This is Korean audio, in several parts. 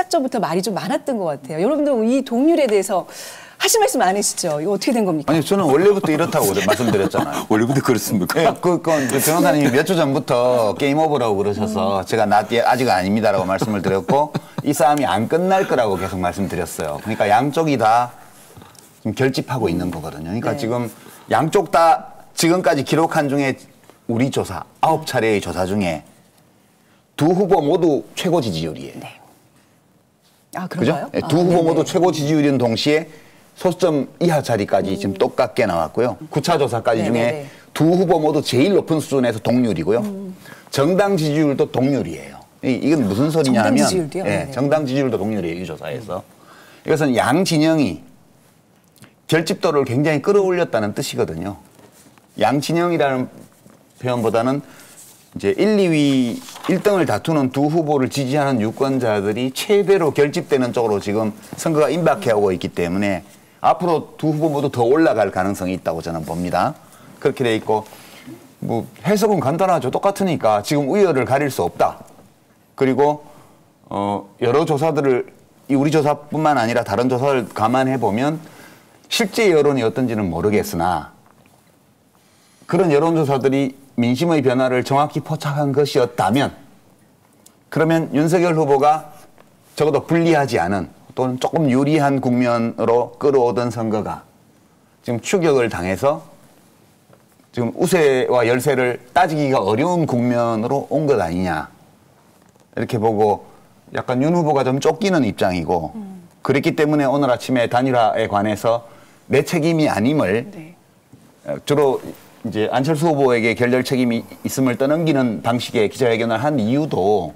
시작 전부터 말이 좀 많았던 것 같아요. 여러분들 이 동률에 대해서 하실 말씀 많으시죠? 이거 어떻게 된 겁니까? 아니 저는 원래부터 이렇다고 말씀드렸잖아요. 원래부터 그렇습니까? 네, 변호사님이 몇 주 전부터 게임 오버라고 그러셔서 제가 아직 아닙니다라고 말씀을 드렸고 이 싸움이 안 끝날 거라고 계속 말씀드렸어요. 그러니까 양쪽이 다 지금 결집하고 있는 거거든요. 그러니까 네. 지금 양쪽 다 지금까지 기록한 중에 우리 조사 9차례의 조사 중에 두 후보 모두 최고 지지율이에요. 네. 아, 그런가요? 그죠? 네, 두 후보 모두 최고 지지율인 동시에 소수점 이하 자리까지 지금 똑같게 나왔고요. 9차 조사까지 중에 두 후보 모두 제일 높은 수준에서 동률이고요. 정당 지지율도 동률이에요. 이건 무슨 소리냐 하면 정당 지지율도 동률이에요. 이 조사에서. 이것은 양 진영이 결집도를 굉장히 끌어올렸다는 뜻이거든요. 양 진영이라는 표현보다는 이제 1, 2위, 1등을 다투는 두 후보를 지지하는 유권자들이 최대로 결집되는 쪽으로 지금 선거가 임박해 오고 있기 때문에 앞으로 두 후보 모두 더 올라갈 가능성이 있다고 저는 봅니다. 그렇게 돼 있고 뭐 해석은 간단하죠. 똑같으니까 지금 우열을 가릴 수 없다. 그리고 여러 조사들을 우리 조사뿐만 아니라 다른 조사를 감안해 보면 실제 여론이 어떤지는 모르겠으나 그런 여론조사들이 민심의 변화를 정확히 포착한 것이었다면 그러면 윤석열 후보가 적어도 불리하지 않은 또는 조금 유리한 국면으로 끌어오던 선거가 지금 추격을 당해서 지금 우세와 열세를 따지기가 어려운 국면으로 온 것 아니냐 이렇게 보고 약간 윤 후보가 좀 쫓기는 입장이고 그랬기 때문에 오늘 아침에 단일화에 관해서 내 책임이 아님을 주로 이제 안철수 후보에게 결렬 책임이 있음을 떠넘기는 방식의 기자회견을 한 이유도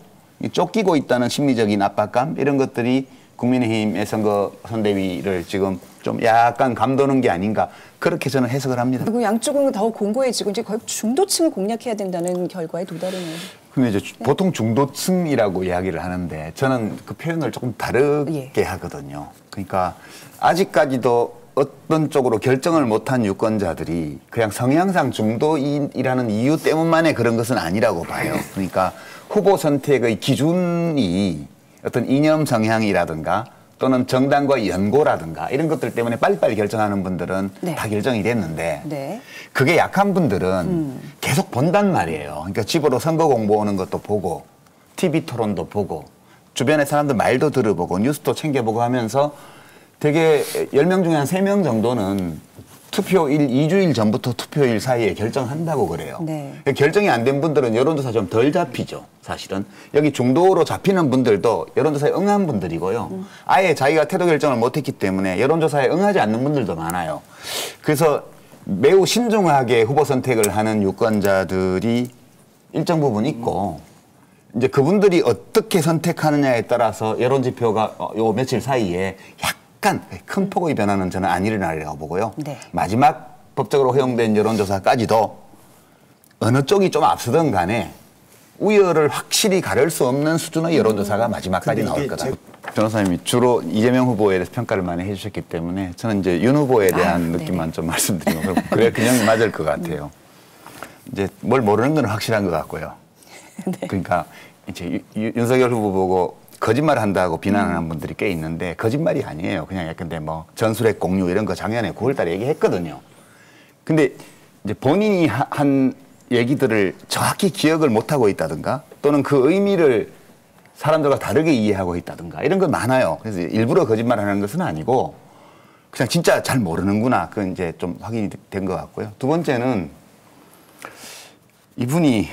쫓기고 있다는 심리적인 압박감 이런 것들이 국민의힘의 선거 선대위를 지금 좀 약간 감도는 게 아닌가 그렇게 저는 해석을 합니다. 그리고 양쪽은 더 공고해지고 이제 거의 중도층을 공략해야 된다는 결과에 도달하네요. 근데 이제 보통 중도층이라고 이야기를 하는데 저는 그 표현을 조금 다르게 하거든요. 그러니까 아직까지도 어떤 쪽으로 결정을 못한 유권자들이 그냥 성향상 중도인이라는 이유 때문만에 그런 것은 아니라고 봐요. 그러니까 후보 선택의 기준이 어떤 이념 성향이라든가 또는 정당과 연고라든가 이런 것들 때문에 빨리빨리 결정하는 분들은 다 결정이 됐는데 그게 약한 분들은 계속 본단 말이에요. 그러니까 집으로 선거 공보 오는 것도 보고 TV 토론도 보고 주변의 사람들 말도 들어보고 뉴스도 챙겨보고 하면서 되게 10명 중에 한 3명 정도는 투표일 2주일 전부터 투표일 사이에 결정한다고 그래요. 결정이 안 된 분들은 여론조사 좀 덜 잡히죠. 사실은. 여기 중도로 잡히는 분들도 여론조사에 응한 분들이고요. 아예 자기가 태도 결정을 못했기 때문에 여론조사에 응하지 않는 분들도 많아요. 그래서 매우 신중하게 후보 선택을 하는 유권자들이 일정 부분 있고 이제 그분들이 어떻게 선택하느냐에 따라서 여론지표가 요 며칠 사이에 약간 큰 폭의 변화는 저는 안 일어나리라고 보고요. 마지막 법적으로 허용된 여론조사까지도 어느 쪽이 좀 앞서든 간에 우열을 확실히 가릴 수 없는 수준의 여론조사가 마지막까지 나올 거다. 변호사님이 주로 이재명 후보에 대해서 평가를 많이 해주셨기 때문에 저는 이제 윤 후보에 대한 느낌만 좀 말씀드리고 그래 균형이 맞을 것 같아요. 이제 뭘 모르는 건 확실한 것 같고요. 그러니까 이제 윤석열 후보 보고 거짓말 한다고 비난하는 분들이 꽤 있는데 거짓말이 아니에요. 그냥 예컨대 뭐 전술핵 공유 이런 거 작년에 9월 달에 얘기했거든요. 근데 이제 본인이 한 얘기들을 정확히 기억을 못하고 있다든가 또는 그 의미를 사람들과 다르게 이해하고 있다든가 이런 건 많아요. 그래서 일부러 거짓말하는 것은 아니고 그냥 진짜 잘 모르는구나. 그건 이제 좀 확인이 된 것 같고요. 두 번째는 이분이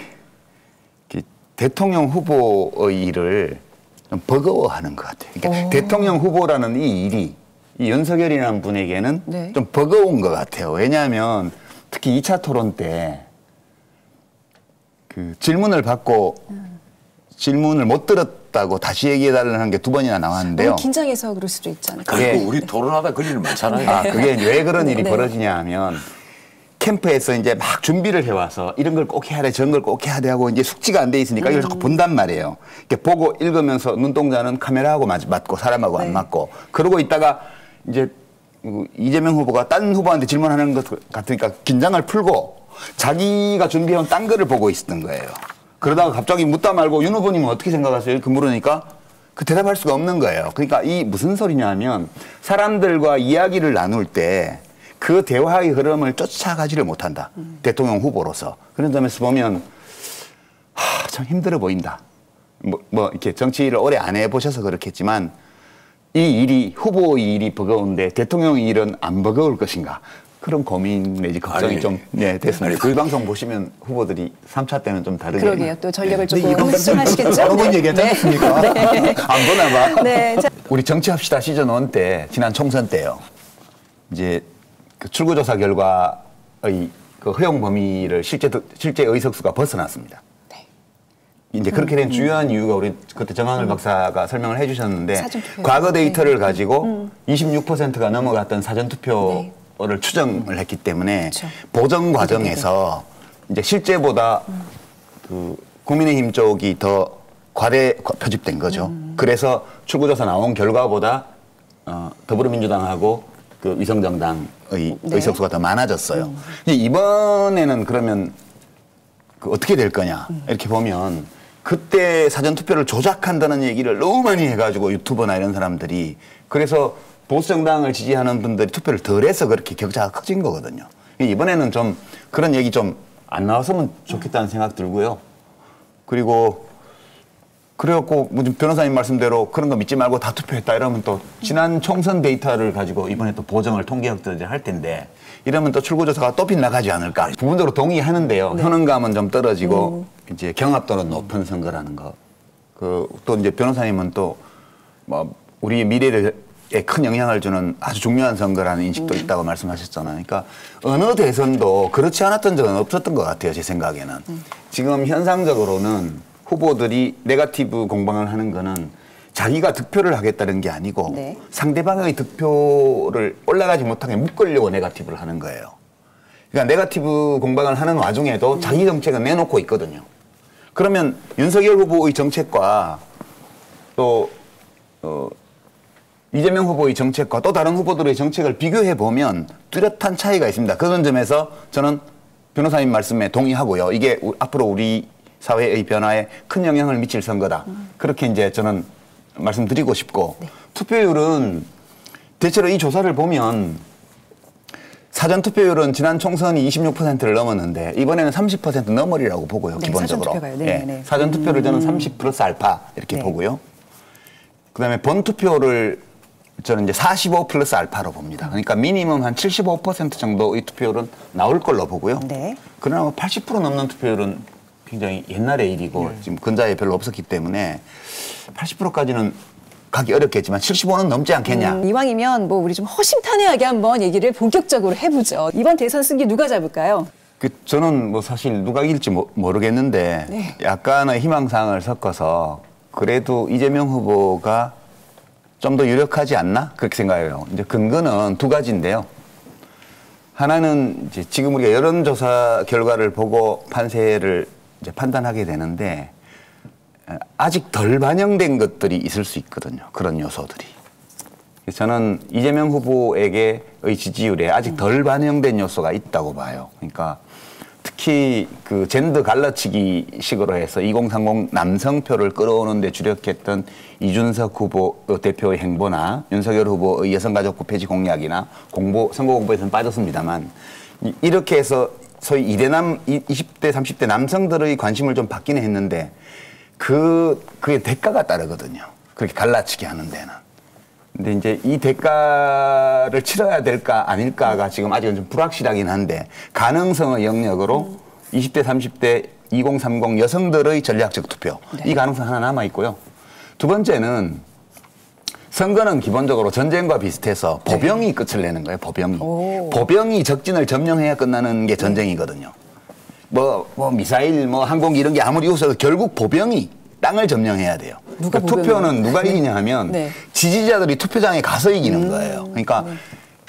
대통령 후보의 일을 좀 버거워하는 것 같아요. 그러니까 대통령 후보라는 이 일이 이 윤석열이라는 분에게는 좀 버거운 것 같아요. 왜냐하면 특히 2차 토론 때 그 질문을 받고 질문을 못 들었다고 다시 얘기해달라는 게 2번이나 나왔는데요. 너무 긴장해서 그럴 수도 있잖아요. 그리고 우리 토론하다 그럴 일 많잖아요. 그게 왜 그런 일이 벌어지냐 하면 캠프에서 이제 막 준비를 해와서 이런 걸 꼭 해야 돼, 저런 걸 꼭 해야 돼 하고 이제 숙지가 안 돼 있으니까 이걸 자꾸 본단 말이에요. 이렇게 보고 읽으면서 눈동자는 카메라하고 맞고 사람하고 안 맞고 그러고 있다가 이제 이재명 후보가 딴 후보한테 질문하는 것 같으니까 긴장을 풀고 자기가 준비해온 딴 거를 보고 있었던 거예요. 그러다가 갑자기 묻다 말고 윤 후보님은 어떻게 생각하세요? 이렇게 물으니까 그 대답할 수가 없는 거예요. 그러니까 이 무슨 소리냐면 사람들과 이야기를 나눌 때 그 대화의 흐름을 쫓아가지를 못한다. 대통령 후보로서. 그런 점에서 보면 참 힘들어 보인다. 뭐 이렇게 정치를 오래 안 해보셔서 그렇겠지만 이 일이 후보의 일이 버거운데 대통령의 일은 안 버거울 것인가. 그런 고민 내지 걱정이 좀 됐습니다. 그 방송 보시면 후보들이 3차 때는 좀 다르게. 그러게요. 또 전략을 조금 수정하시겠죠? 여러 번 얘기하지 않습니까? 네. 안 보나 봐. 네. 자. 우리 정치합시다 시즌 1 때 지난 총선 때요. 이제 그 출구조사 결과의 그 허용 범위를 실제 의석수가 벗어났습니다. 네. 이제 그렇게 된 주요한 이유가 우리 그때 정한을 박사가 설명을 해주셨는데 과거 데이터를 가지고 26%가 넘어갔던 사전투표 를 추정을 했기 때문에 그렇죠. 보정 과정에서 이제 실제보다 그 국민의힘 쪽이 더 과대 표집된 거죠. 그래서 출구조사 나온 결과보다 더불어민주당하고 그 위성정당의 의석수가 더 많아졌어요. 이번에는 그러면 그 어떻게 될 거냐 이렇게 보면 그때 사전투표를 조작한다는 얘기를 너무 많이 해가지고 유튜버나 이런 사람들이 그래서 보수정당을 지지하는 분들이 투표를 덜 해서 그렇게 격차가 커진 거거든요. 이번에는 좀 그런 얘기 좀 안 나왔으면 좋겠다는 생각 들고요. 그래갖고 변호사님 말씀대로 그런 거 믿지 말고 다 투표했다 이러면 또 지난 총선 데이터를 가지고 이번에 또 보정을 통계학자들이 할 텐데 이러면 또 출구조사가 또 빗나가지 않을까. 부분적으로 동의하는데요. 네. 효능감은 좀 떨어지고 이제 경합도는 높은 선거라는 거. 또 이제 변호사님은 또 뭐 우리의 미래를 큰 영향을 주는 아주 중요한 선거라는 인식도 있다고 말씀하셨잖아요. 그러니까 어느 대선도 그렇지 않았던 적은 없었던 것 같아요. 제 생각에는. 지금 현상적으로는 후보들이 네거티브 공방을 하는 거는 자기가 득표를 하겠다는 게 아니고 상대방의 득표를 올라가지 못하게 묶으려고 네거티브를 하는 거예요. 그러니까 네거티브 공방을 하는 와중에도 자기 정책은 내놓고 있거든요. 그러면 윤석열 후보의 정책과 또 이재명 후보의 정책과 또 다른 후보들의 정책을 비교해 보면 뚜렷한 차이가 있습니다. 그런 점에서 저는 변호사님 말씀에 동의하고요. 이게 앞으로 우리 사회의 변화에 큰 영향을 미칠 선거다. 그렇게 이제 저는 말씀드리고 싶고 투표율은 대체로 이 조사를 보면 사전 투표율은 지난 총선이 26%를 넘었는데 이번에는 30% 넘으리라고 보고요. 기본적으로. 사전 투표를 저는 30 플러스 알파 이렇게 보고요. 그다음에 본 투표를 저는 이제 45 플러스 알파로 봅니다. 그러니까 미니멈 한 75% 정도의 투표율은 나올 걸로 보고요. 그러나 80% 넘는 투표율은 굉장히 옛날의 일이고 지금 근자에 별로 없었기 때문에 80%까지는 가기 어렵겠지만 75는 넘지 않겠냐. 이왕이면 뭐 우리 좀 허심탄회하게 한번 얘기를 본격적으로 해보죠. 이번 대선 승기 누가 잡을까요? 저는 뭐 사실 누가 이길지 모르겠는데 약간의 희망사항을 섞어서 그래도 이재명 후보가 좀 더 유력하지 않나? 그렇게 생각해요. 이제 근거는 두 가지인데요. 하나는 이제 지금 우리가 여론조사 결과를 보고 판세를 이제 판단하게 되는데 아직 덜 반영된 것들이 있을 수 있거든요. 그런 요소들이. 저는 이재명 후보에게의 지지율에 아직 덜 반영된 요소가 있다고 봐요. 그러니까 특히 그 젠더 갈라치기 식으로 해서 2030 남성표를 끌어오는 데 주력했던 이준석 후보 대표의 행보나 윤석열 후보의 여성가족부 폐지 공약이나 선거 공보에서는 빠졌습니다만 이렇게 해서 소위 20대, 30대 남성들의 관심을 좀 받기는 했는데 그게 대가가 따르거든요. 그렇게 갈라치기 하는 데는. 근데 이제 이 대가를 치러야 될까 아닐까가 지금 아직은 좀 불확실하긴 한데 가능성의 영역으로 20대, 30대, 2030 여성들의 전략적 투표. 이 가능성 하나 남아 있고요. 두 번째는 선거는 기본적으로 전쟁과 비슷해서 보병이 끝을 내는 거예요. 보병이 적진을 점령해야 끝나는 게 전쟁이거든요. 뭐 미사일, 항공기 이런 게 아무리 웃어도 결국 보병이 땅을 점령해야 돼요. 그러니까 투표는 누가 이기냐 하면 지지자들이 투표장에 가서 이기는 거예요. 그러니까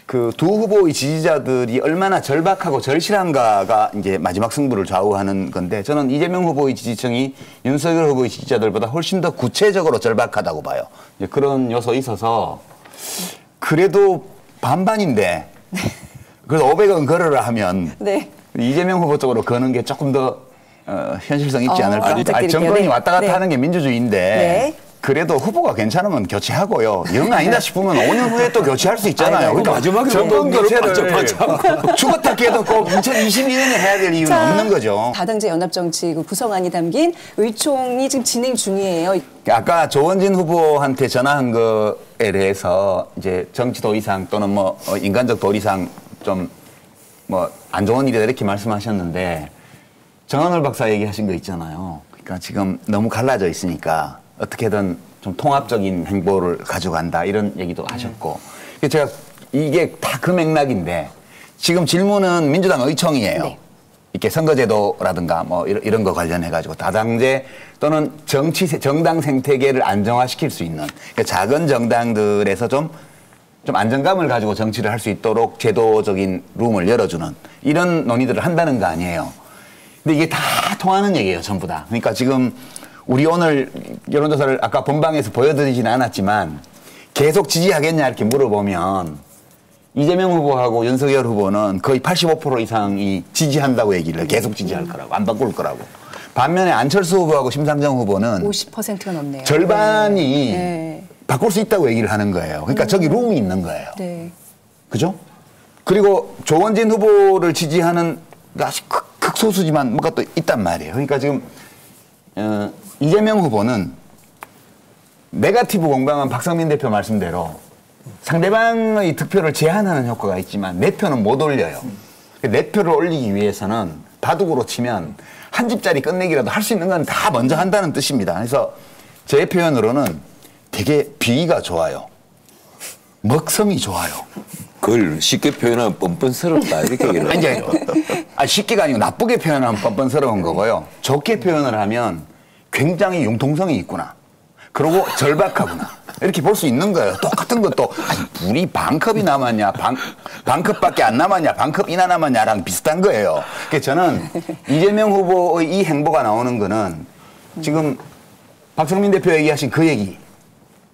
그 두 후보의 지지자들이 얼마나 절박하고 절실한가가 이제 마지막 승부를 좌우하는 건데 저는 이재명 후보의 지지층이 윤석열 후보의 지지자들보다 훨씬 더 구체적으로 절박하다고 봐요. 이제 그런 요소 있어서 그래도 반반인데 그래서 500원 걸으라 하면 이재명 후보 쪽으로 거는 게 조금 더 현실성 있지 않을까. 정권이 왔다 갔다 하는 게 민주주의인데 그래도 후보가 괜찮으면 교체하고요. 영 아니다 싶으면 5년 후에 또 교체할 수 있잖아요. 그러니까 마지막에 정권 교체를 반짝. 죽었다 깨도 꼭 2022년에 해야 될 이유는 없는 거죠. 다당제 연합정치 그 구성안이 담긴 의총이 지금 진행 중이에요. 아까 조원진 후보한테 전화한 거에 대해서 이제 정치 도의상 또는 뭐 인간적 도리상 좀 뭐 안 좋은 일이다 이렇게 말씀하셨는데 정한울 박사 얘기하신 거 있잖아요. 그러니까 지금 너무 갈라져 있으니까 어떻게든 좀 통합적인 행보를 가져간다 이런 얘기도 하셨고 제가 이게 다 그 맥락인데 지금 질문은 민주당 의총이에요. 네. 이렇게 선거제도라든가 뭐 이런 거 관련해 가지고 다당제 또는 정당 생태계를 안정화시킬 수 있는 그러니까 작은 정당들에서 좀 안정감을 가지고 정치를 할 수 있도록 제도적인 룸을 열어주는 이런 논의들을 한다는 거 아니에요. 근데 이게 다 통하는 얘기예요, 전부 다. 그러니까 지금 우리 오늘 여론조사를 아까 본방에서 보여드리지는 않았지만 계속 지지하겠냐 이렇게 물어보면 이재명 후보하고 윤석열 후보는 거의 85% 이상이 지지한다고 얘기를 해요. 계속 지지할 거라고, 안 바꿀 거라고. 반면에 안철수 후보하고 심상정 후보는 50%가 넘네요. 절반이 네. 바꿀 수 있다고 얘기를 하는 거예요. 그러니까 저기 룸이 있는 거예요. 네. 그죠? 그리고 조원진 후보를 지지하는 아주 극소수지만 뭔가 또 있단 말이에요. 그러니까 지금 이재명 후보는 네거티브 공방은 박성민 대표 말씀대로 상대방의 득표를 제한하는 효과가 있지만 내 표는 못 올려요. 내 표를 올리기 위해서는 바둑으로 치면 한 집짜리 끝내기라도 할 수 있는 건 다 먼저 한다는 뜻입니다. 그래서 제 표현으로는 되게 비위가 좋아요. 먹성이 좋아요. 그걸 쉽게 표현하면 뻔뻔스럽다 이렇게 얘기를 아니, 쉽게가 아니고 나쁘게 표현하면 뻔뻔스러운 거고요. 좋게 표현을 하면 굉장히 융통성이 있구나. 그리고 절박하구나. 이렇게 볼 수 있는 거예요. 똑같은 것도 물이 반컵이 남았냐, 반컵밖에 안 남았냐, 반컵이나 남았냐랑 비슷한 거예요. 그래서 저는 이재명 후보의 이 행보가 나오는 거는 지금 박성민 대표 얘기하신 그 얘기.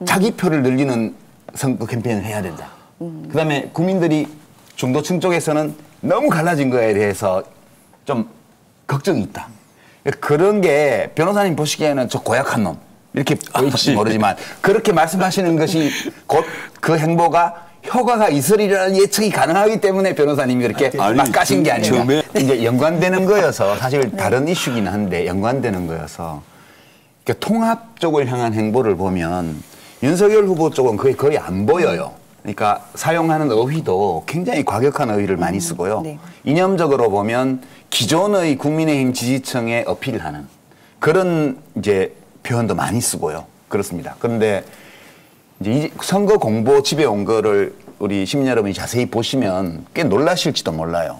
자기 표를 늘리는 선거 캠페인을 해야 된다. 그다음에 국민들이 중도층 쪽에서는 너무 갈라진 거에 대해서 좀 걱정이 있다. 그런 게 변호사님 보시기에는 저 고약한 놈 이렇게 보일지 모르지만 그렇게 말씀하시는 것이 곧 그 행보가 효과가 있으리라는 예측이 가능하기 때문에 변호사님이 그렇게 막 까신 게 아니라 이제 연관되는 거여서 사실 다른 이슈긴 한데 연관되는 거여서 그러니까 통합 쪽을 향한 행보를 보면 윤석열 후보 쪽은 거의 안 보여요. 그러니까 사용하는 어휘도 굉장히 과격한 어휘를 많이 쓰고요. 네. 이념적으로 보면 기존의 국민의힘 지지층에 어필을 하는 그런 이제 표현도 많이 쓰고요. 그렇습니다. 그런데 이제 선거 공보 집에 온 거를 우리 시민 여러분이 자세히 보시면 꽤 놀라실지도 몰라요.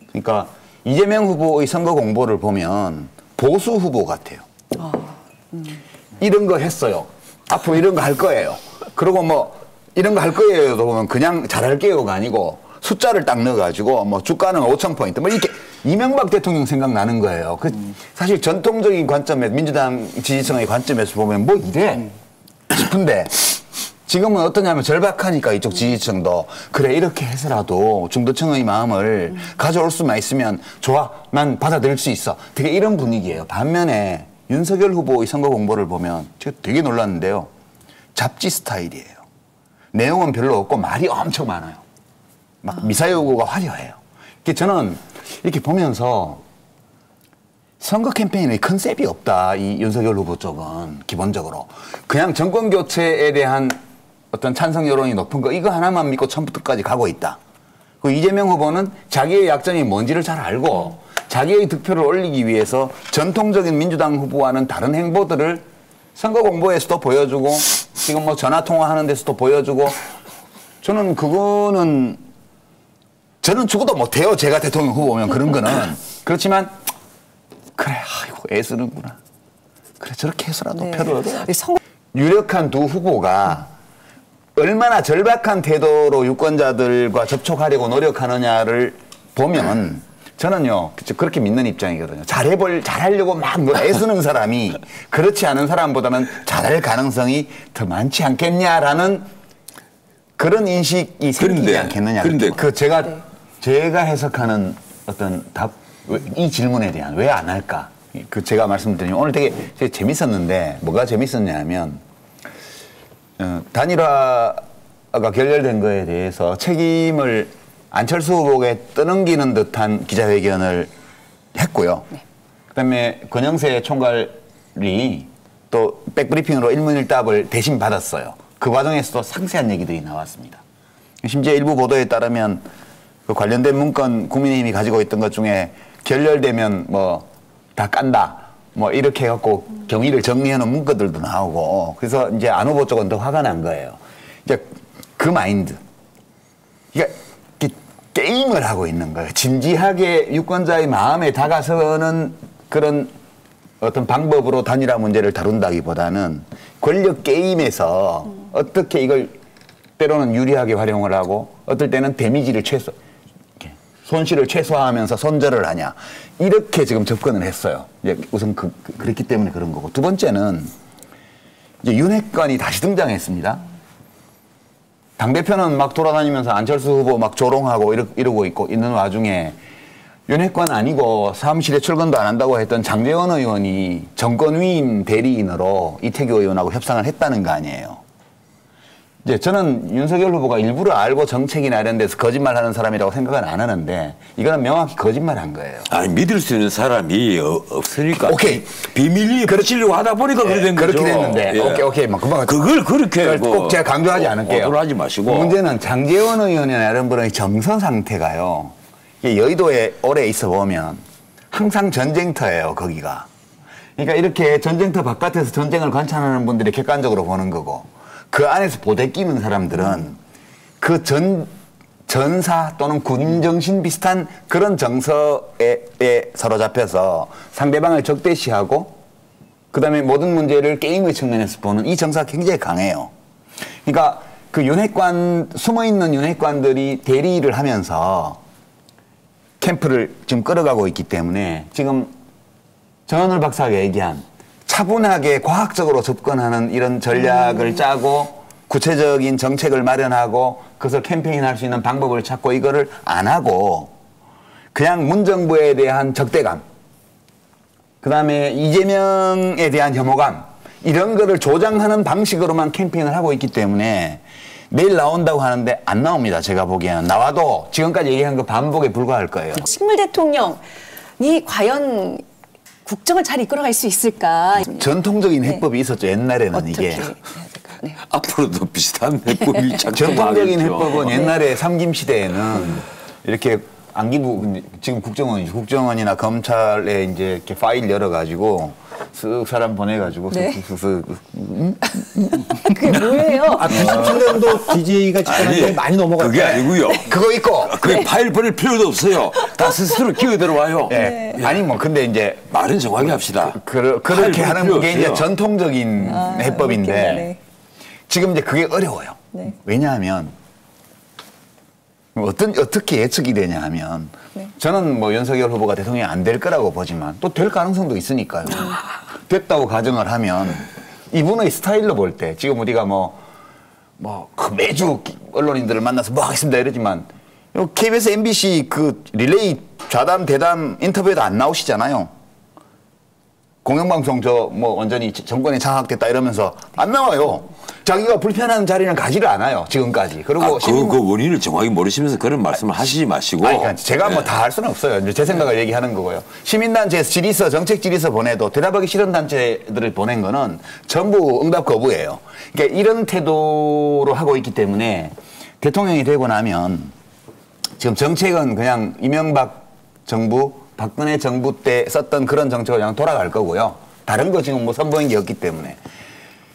그러니까 이재명 후보의 선거 공보를 보면 보수 후보 같아요. 이런 거 했어요. 앞으로 이런 거 할 거예요. 그리고 뭐 이런 거 할 거예요도 보면 그냥 잘할게요가 아니고 숫자를 딱 넣어가지고 뭐 주가는 5,000포인트 뭐 이렇게 이명박 대통령 생각나는 거예요. 그 사실 전통적인 관점에서 민주당 지지층의 관점에서 보면 뭐 이래 싶은데 지금은 어떠냐면 절박하니까 이쪽 지지층도 그래 이렇게 해서라도 중도층의 마음을 가져올 수만 있으면 좋아 난 받아들일 수 있어 되게 이런 분위기예요. 반면에 윤석열 후보의 선거 공보를 보면 제가 되게 놀랐는데요. 잡지 스타일이에요. 내용은 별로 없고 말이 엄청 많아요. 막 미사여구가 화려해요. 저는 이렇게 보면서 선거 캠페인의 컨셉이 없다. 이 윤석열 후보 쪽은 기본적으로. 그냥 정권 교체에 대한 어떤 찬성 여론이 높은 거 이거 하나만 믿고 처음부터까지 가고 있다. 그 이재명 후보는 자기의 약점이 뭔지를 잘 알고 자기의 득표를 올리기 위해서 전통적인 민주당 후보와는 다른 행보들을 선거 공보에서도 보여주고 지금 뭐 전화 통화하는 데서도 보여주고 저는 그거는 저는 죽어도 못해요. 제가 대통령 후보면 그런 거는. 그렇지만 그래 아이고 애쓰는구나. 그래 저렇게 해서라도 네. 표를 얻어야 돼. 유력한 두 후보가 얼마나 절박한 태도로 유권자들과 접촉하려고 노력하느냐를 보면 저는요 그렇게 믿는 입장이거든요. 잘하려고 막 애쓰는 사람이 그렇지 않은 사람보다는 잘할 가능성이 더 많지 않겠냐라는 그런 인식이 생기지 않겠느냐. 그런데 그 제가 해석하는 어떤 이 질문에 대한 왜 안 할까? 그 제가 말씀드리면 오늘 되게 재밌었는데 뭐가 재밌었냐면 단일화가 결렬된 거에 대해서 책임을 안철수 후보에 떠넘기는 듯한 기자회견을 했고요. 네. 그다음에 권영세 총괄이 또 백브리핑으로 일문일답을 대신 받았어요. 그 과정에서도 상세한 얘기들이 나왔습니다. 심지어 일부 보도에 따르면 그 관련된 문건 국민의힘이 가지고 있던 것 중에 결렬되면 뭐 다 깐다. 뭐 이렇게 해갖고 경위를 정리해놓은 문건들도 나오고 그래서 이제 안 후보 쪽은 더 화가 난 거예요. 이제 그 마인드. 그러니까 게임을 하고 있는 거예요. 진지하게 유권자의 마음에 다가서는 그런 어떤 방법으로 단일화 문제를 다룬다기보다는 권력 게임에서 어떻게 이걸 때로는 유리하게 활용을 하고 어떨 때는 데미지를 손실을 최소화하면서 손절을 하냐 이렇게 지금 접근을 했어요. 이제 우선 그렇기 때문에 그런 거고 두 번째는 이제 윤핵관이 다시 등장했습니다. 당대표는 막 돌아다니면서 안철수 후보 막 조롱하고 이러고 있는 와중에 윤핵관 아니고 사무실에 출근도 안 한다고 했던 장제원 의원이 정권위임 대리인으로 이태규 의원하고 협상을 했다는 거 아니에요. 이제 저는 윤석열 후보가 일부러 알고 정책이나 이런 데서 거짓말하는 사람이라고 생각은 안 하는데 이거는 명확히 거짓말한 거예요. 아니 믿을 수 있는 사람이 없으니까. 오케이. 비밀리에 그치려고 하다 보니까 그렇게 된 거죠. 그렇게 됐는데 예. 오케이 막 금방 그걸 그렇게 꼭 제가 강조하지 않을게요. 오도하지 마시고. 문제는 장제원 의원이나 이런 분의 정서 상태가요. 여의도에 오래 있어 보면 항상 전쟁터예요. 거기가. 그러니까 이렇게 전쟁터 바깥에서 전쟁을 관찰하는 분들이 객관적으로 보는 거고 그 안에서 보대 끼는 사람들은 그 전사 또는 군정신 비슷한 그런 정서에 사로잡혀서 상대방을 적대시하고 그다음에 모든 문제를 게임의 측면에서 보는 이 정서가 굉장히 강해요. 그러니까 그 윤핵관 숨어있는 윤핵관들이 대리를 하면서 캠프를 지금 끌어가고 있기 때문에 지금 정한울 박사가 얘기한 차분하게 과학적으로 접근하는 이런 전략을 짜고 구체적인 정책을 마련하고 그것을 캠페인할 수 있는 방법을 찾고 이거를 안 하고 그냥 문정부에 대한 적대감 그다음에 이재명에 대한 혐오감 이런 거를 조장하는 방식으로만 캠페인을 하고 있기 때문에 내일 나온다고 하는데 안 나옵니다. 제가 보기에는. 나와도 지금까지 얘기한 거 반복에 불과할 거예요. 식물 대통령이 과연 국정을 잘 이끌어갈 수 있을까? 전통적인 해법이 있었죠. 옛날에는 어떻게 이게. 해야 될까요? 네. 앞으로도 비슷한 해법이 전통적인 해법은 옛날에 삼김 시대에는 이렇게 안기부 지금 국정원이나 검찰에 이제 이렇게 파일 열어가지고 쓱 사람 보내가지고 네. 쓱쓱쓱 그게 뭐예요? 97년도 DJ가 집권한 많이 넘어갔어요. 그게 아니고요. 그거 있고 그 파일 보낼 필요도 없어요. 다 스스로 기어 들어와요. 네. 아니 뭐 근데 이제 말은 정확히 합시다. 그렇게 하는 필요 게 이제 없어요. 전통적인 해법인데 네. 지금 이제 그게 어려워요. 네. 왜냐하면 어떻게 예측이 되냐 하면 저는 뭐 윤석열 후보가 대통령이 안 될 거라고 보지만 또 될 가능성도 있으니까요. 됐다고 가정을 하면 이분의 스타일로 볼 때 지금 우리가 매주 언론인들을 만나서 뭐 하겠습니다 이러지만 KBS, MBC 그 릴레이 좌담 대담 인터뷰에도 안 나오시잖아요. 공영방송 완전히 정권이 장악됐다 이러면서 안 나와요. 자기가 불편한 자리는 가지를 않아요. 지금까지. 그리고 그 원인을 정확히 모르시면서 그런 말씀을 하시지 마시고. 그러니까 제가 뭐 다 할 수는 없어요. 이제 제 생각을 얘기하는 거고요. 시민단체에서 질의서, 정책 질의서 보내도 대답하기 싫은 단체들을 보낸 거는 전부 응답 거부예요. 그러니까 이런 태도로 하고 있기 때문에 대통령이 되고 나면 지금 정책은 그냥 이명박 정부 박근혜 정부 때 썼던 그런 정책을 그냥 돌아갈 거고요. 다른 거 지금 뭐 선보인 게 없기 때문에.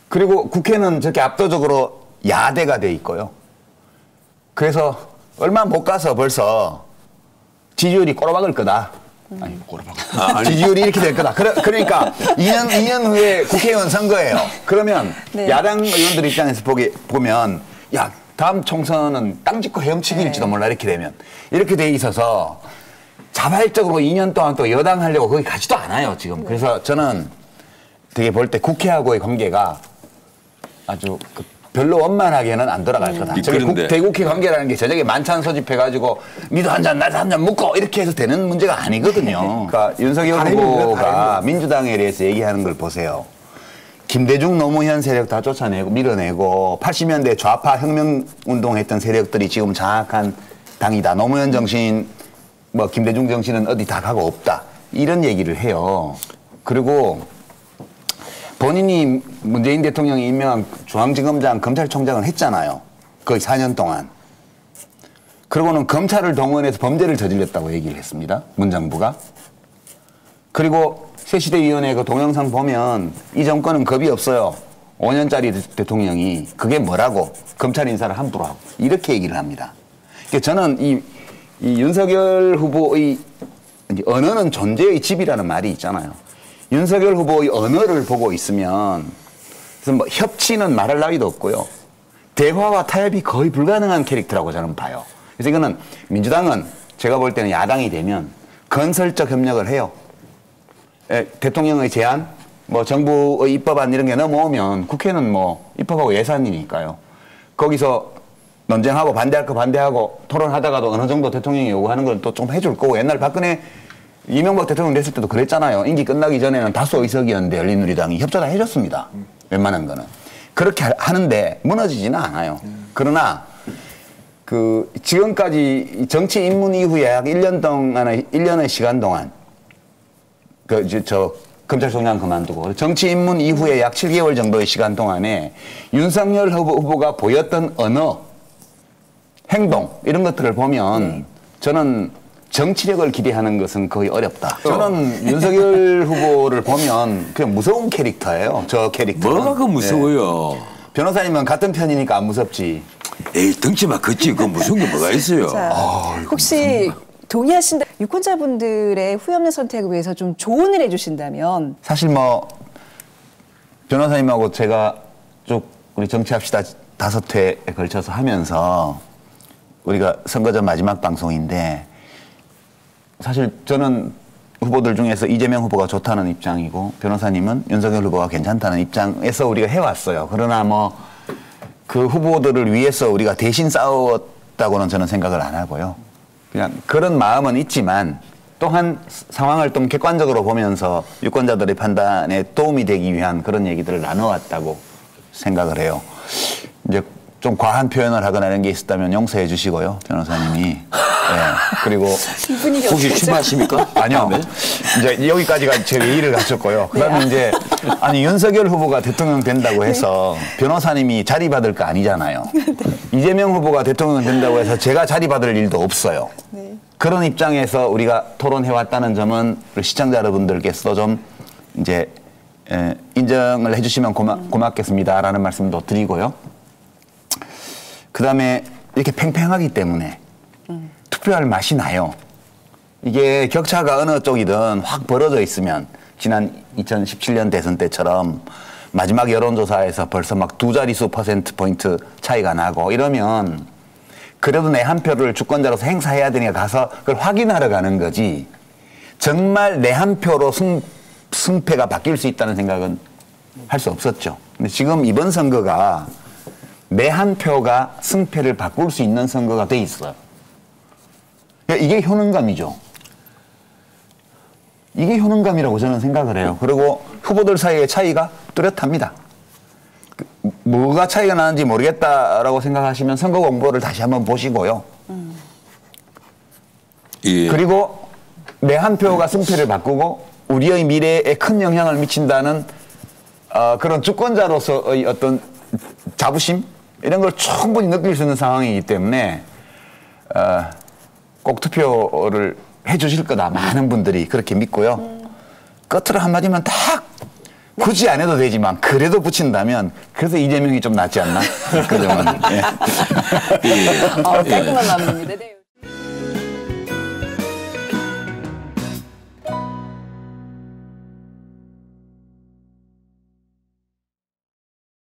그리고 국회는 저렇게 압도적으로 야대가 돼 있고요. 그래서 얼마 못 가서 벌써 지지율이 꼬라박을 거다. 아니, 꼬라박을. 지지율이 이렇게 될 거다. 그러니까 2년 후에 국회의원 선거예요. 그러면 네. 야당 의원들 입장에서 보면 야, 다음 총선은 땅 짓고 헤엄치기일지도 몰라 이렇게 되면. 이렇게 돼 있어서 자발적으로 2년 동안 또 여당 하려고 거기 가지도 않아요, 지금. 그래서 저는 되게 볼 때 국회하고의 관계가 아주 별로 원만하게는 안 돌아갈 거다. 저기 대국회 관계라는 게 저녁에 만찬 소집해가지고 니도 한 잔, 나도 한 잔 묻고 이렇게 해서 되는 문제가 아니거든요. 그러니까 윤석열 후보가 민주당에 대해서 얘기하는 걸 보세요. 김대중 노무현 세력 다 쫓아내고 밀어내고 80년대 좌파 혁명운동했던 세력들이 지금 장악한 당이다. 노무현 정신, 뭐 김대중 정신은 어디 다 가고 없다. 이런 얘기를 해요. 그리고 본인이 문재인 대통령이 임명한 중앙지검장 검찰총장을 했잖아요. 거의 4년 동안. 그리고는 검찰을 동원해서 범죄를 저질렀다고 얘기를 했습니다. 문정부가. 그리고 새시대위원회 그 동영상 보면 이 정권은 겁이 없어요. 5년짜리 대통령이. 그게 뭐라고? 검찰 인사를 함부로 하고. 이렇게 얘기를 합니다. 그러니까 저는 이 윤석열 후보의 언어는 존재의 집이라는 말이 있잖아요. 윤석열 후보의 언어를 보고 있으면 그래서 뭐 협치는 말할 나위도 없고요. 대화와 타협이 거의 불가능한 캐릭터라고 저는 봐요. 그래서 이거는 민주당은 제가 볼 때는 야당이 되면 건설적 협력을 해요. 대통령의 제안, 뭐 정부의 입법안 이런 게 넘어오면 국회는 뭐 입법하고 예산이니까요. 거기서 논쟁하고 반대할 거 반대하고 토론하다가도 어느 정도 대통령이 요구하는 건 또 좀 해줄 거고 옛날 박근혜 이명박 대통령 됐을 때도 그랬잖아요. 임기 끝나기 전에는 다수 의석이었는데 열린우리당이 협조를 해줬습니다. 웬만한 거는. 그렇게 하는데 무너지지는 않아요. 그러나 그 지금까지 정치 입문 이후에 약 1년의 시간 동안 저 검찰총장 그만두고 정치 입문 이후에 약 7개월 정도의 시간 동안에 윤석열 후보가 보였던 언어, 행동 이런 것들을 보면 저는 정치력을 기대하는 것은 거의 어렵다. 저는 윤석열 후보를 보면 그냥 무서운 캐릭터예요. 저 캐릭터. 뭐가 그 무서워요? 네. 변호사님은 같은 편이니까 안 무섭지. 에이 덩치만 컸지. 그 무서운 게 뭐가 있어요? 자, 혹시 동의하신다 유권자분들의 후회 없는 선택을 위해서 좀 조언을 해주신다면? 사실 뭐 변호사님하고 제가 쭉 우리 정치합시다 5회에 걸쳐서 하면서 우리가 선거 전 마지막 방송인데 사실 저는 후보들 중에서 이재명 후보가 좋다는 입장이고 변호사님은 윤석열 후보가 괜찮다는 입장에서 우리가 해왔어요. 그러나 뭐 그 후보들을 위해서 우리가 대신 싸웠다고는 저는 생각을 안 하고요. 그냥 그런 마음은 있지만 또한 상황을 좀 객관적으로 보면서 유권자들의 판단에 도움이 되기 위한 그런 얘기들을 나눠왔다고 생각을 해요. 이제 좀 과한 표현을 하거나 이런 게 있었다면 용서해 주시고요, 변호사님이. 네. 그리고 혹시 취마하십니까? 아니요. 이제 여기까지가 제 예의를 갖췄고요. 그다음에 이제 아니 윤석열 후보가 대통령 된다고 해서 변호사님이 자리 받을 거 아니잖아요. 이재명 후보가 대통령 된다고 해서 제가 자리 받을 일도 없어요. 그런 입장에서 우리가 토론해 왔다는 점은 우리 시청자 여러분들께서 좀 이제 인정을 해주시면 고맙겠습니다라는 말씀도 드리고요. 그다음에 이렇게 팽팽하기 때문에 투표할 맛이 나요. 이게 격차가 어느 쪽이든 확 벌어져 있으면 지난 2017년 대선 때처럼 마지막 여론조사에서 벌써 막 2자릿수 %포인트 차이가 나고 이러면 그래도 내 한 표를 주권자로서 행사해야 되니까 가서 그걸 확인하러 가는 거지 정말 내 한 표로 승패가 바뀔 수 있다는 생각은 할 수 없었죠. 근데 지금 이번 선거가 내 한 표가 승패를 바꿀 수 있는 선거가 돼 있어요. 이게 효능감이죠. 이게 효능감이라고 저는 생각을 해요. 그리고 후보들 사이의 차이가 뚜렷합니다. 뭐가 차이가 나는지 모르겠다라고 생각하시면 선거 공보를 다시 한번 보시고요. 예. 그리고 내 한 표가 승패를 바꾸고 우리의 미래에 큰 영향을 미친다는 그런 주권자로서의 어떤 자부심 이런 걸 충분히 느낄 수 있는 상황이기 때문에 꼭 투표를 해주실 거다. 많은 분들이 그렇게 믿고요. 끝으로 한마디만 딱 굳이 안 해도 되지만 그래도 붙인다면 그래서 이재명이 좀 낫지 않나? 그 점은. 예. 깔끔한 마무리입니다. 네.